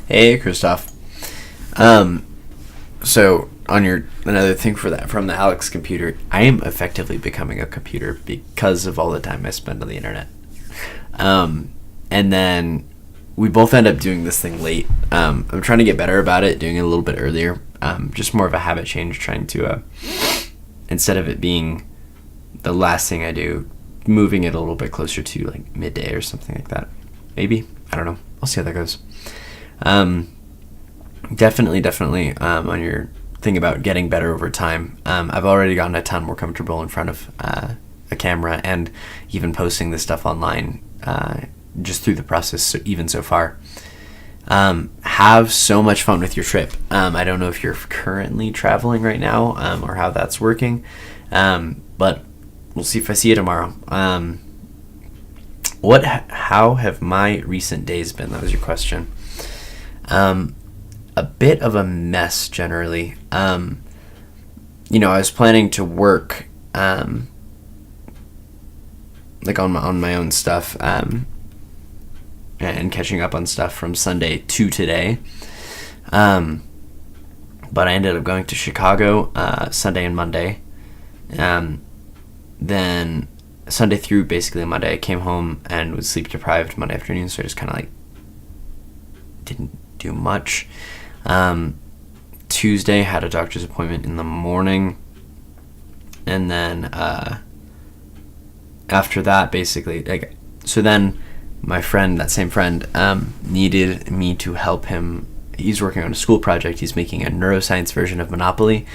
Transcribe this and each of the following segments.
Hey, Christoph. So on your another thing for that from the Alex computer, I am effectively becoming a computer because of all the time I spend on the internet. And then we both end up doing this thing late. I'm trying to get better about it, doing it a little bit earlier. Just more of a habit change, trying to instead of it being the last thing I do, moving it a little bit closer to like midday or something like that. Maybe, I don't know. I'll see how that goes. Definitely on your thing about getting better over time. I've already gotten a ton more comfortable in front of a camera and even posting this stuff online just through the process, even so far. Have so much fun with your trip. I don't know if you're currently traveling right now or how that's working, but we'll see if I see you tomorrow. How have my recent days been? That was your question. A bit of a mess generally. I was planning to work like on my own stuff and catching up on stuff from Sunday to today. But I ended up going to Chicago Sunday and Monday. Then Sunday through basically Monday, I came home and was sleep deprived Monday afternoon, so I just kind of like didn't do much. Tuesday had a doctor's appointment in the morning, and then after that, basically, then my friend, that same friend, needed me to help him. He's working on a school project. He's making a neuroscience version of Monopoly.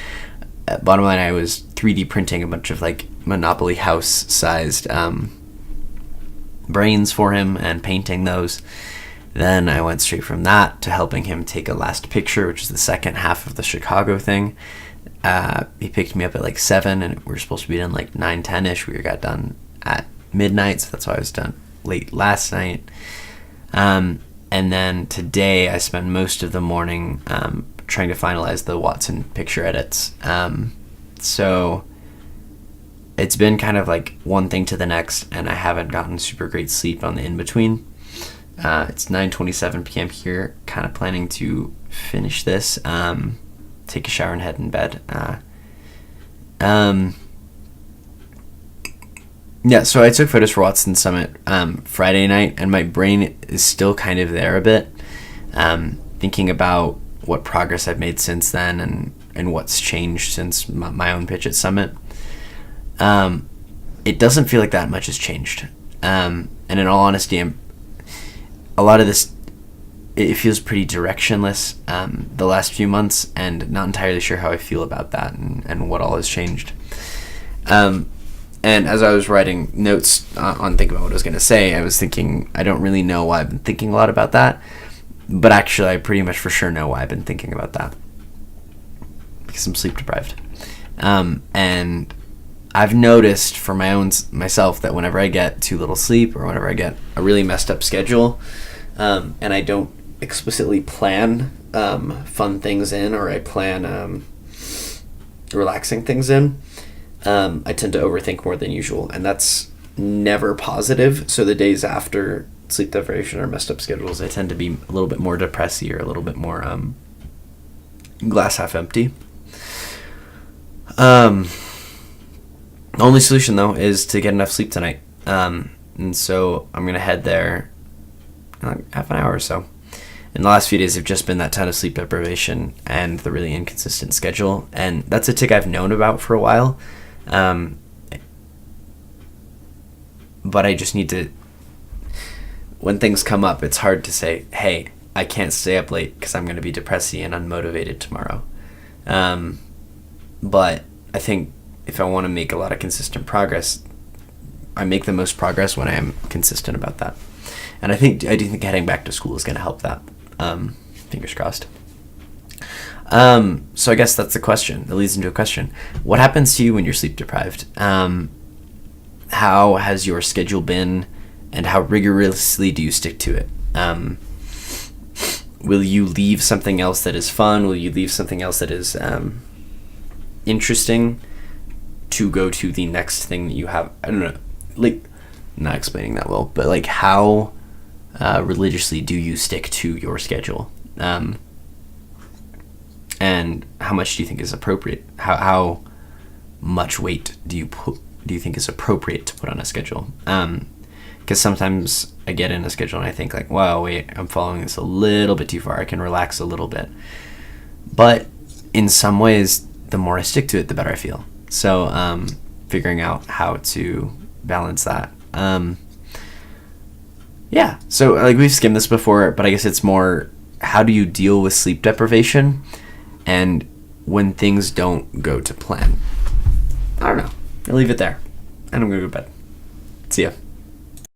Bottom line, I was 3D printing a bunch of like Monopoly house-sized brains for him and painting those. Then I went straight from that to helping him take a last picture, which is the second half of the Chicago thing. He picked me up at like 7, and we were supposed to be done like 9:10ish. We got done at midnight, so that's why I was done late last night. And then today I spent most of the morning trying to finalize the Watson picture edits. So it's been kind of like one thing to the next, and I haven't gotten super great sleep on the in-between. It's 9:27 p.m. here, kind of planning to finish this, take a shower and head in bed. Yeah, so I took photos for Watson Summit Friday night, and my brain is still kind of there a bit, thinking about what progress I've made since then and what's changed since my own pitch at Summit. It doesn't feel like that much has changed. And in all honesty, a lot of this, it feels pretty directionless the last few months, and not entirely sure how I feel about that and what all has changed. And as I was writing notes on thinking about what I was going to say, I was thinking, I don't really know why I've been thinking a lot about that, but actually I pretty much for sure know why I've been thinking about that, because I'm sleep deprived. And I've noticed for myself that whenever I get too little sleep, or whenever I get a really messed up schedule, and I don't explicitly plan fun things in, or I plan relaxing things in, I tend to overthink more than usual, and that's never positive. So the days after sleep deprivation or messed up schedules, I tend to be a little bit more depressy, or a little bit more glass half empty. The only solution, though, is to get enough sleep tonight. And so I'm going to head there in like half an hour or so. In the last few days, have just been that ton of sleep deprivation and the really inconsistent schedule. And that's a tic I've known about for a while. But I just need to, when things come up, it's hard to say, hey, I can't stay up late because I'm going to be depressy and unmotivated tomorrow. But I think if I want to make a lot of consistent progress, I make the most progress when I am consistent about that. And I do think heading back to school is going to help that. Fingers crossed. So I guess that's the question. That leads into a question. What happens to you when you're sleep deprived? How has your schedule been, and how rigorously do you stick to it? Will you leave something else that is fun? Will you leave something else that is interesting to go to the next thing that you have? I don't know, like, not explaining that well, but like how religiously do you stick to your schedule? And how much do you think is appropriate? How much weight do you think is appropriate to put on a schedule? Because sometimes I get in a schedule and I think like, wow, wait, I'm following this a little bit too far. I can relax a little bit. But in some ways, the more I stick to it, the better I feel. So figuring out how to balance that. Yeah, so like we've skimmed this before, but I guess it's more, how do you deal with sleep deprivation and when things don't go to plan? I don't know. I'll leave it there. And I'm going to go to bed. See ya.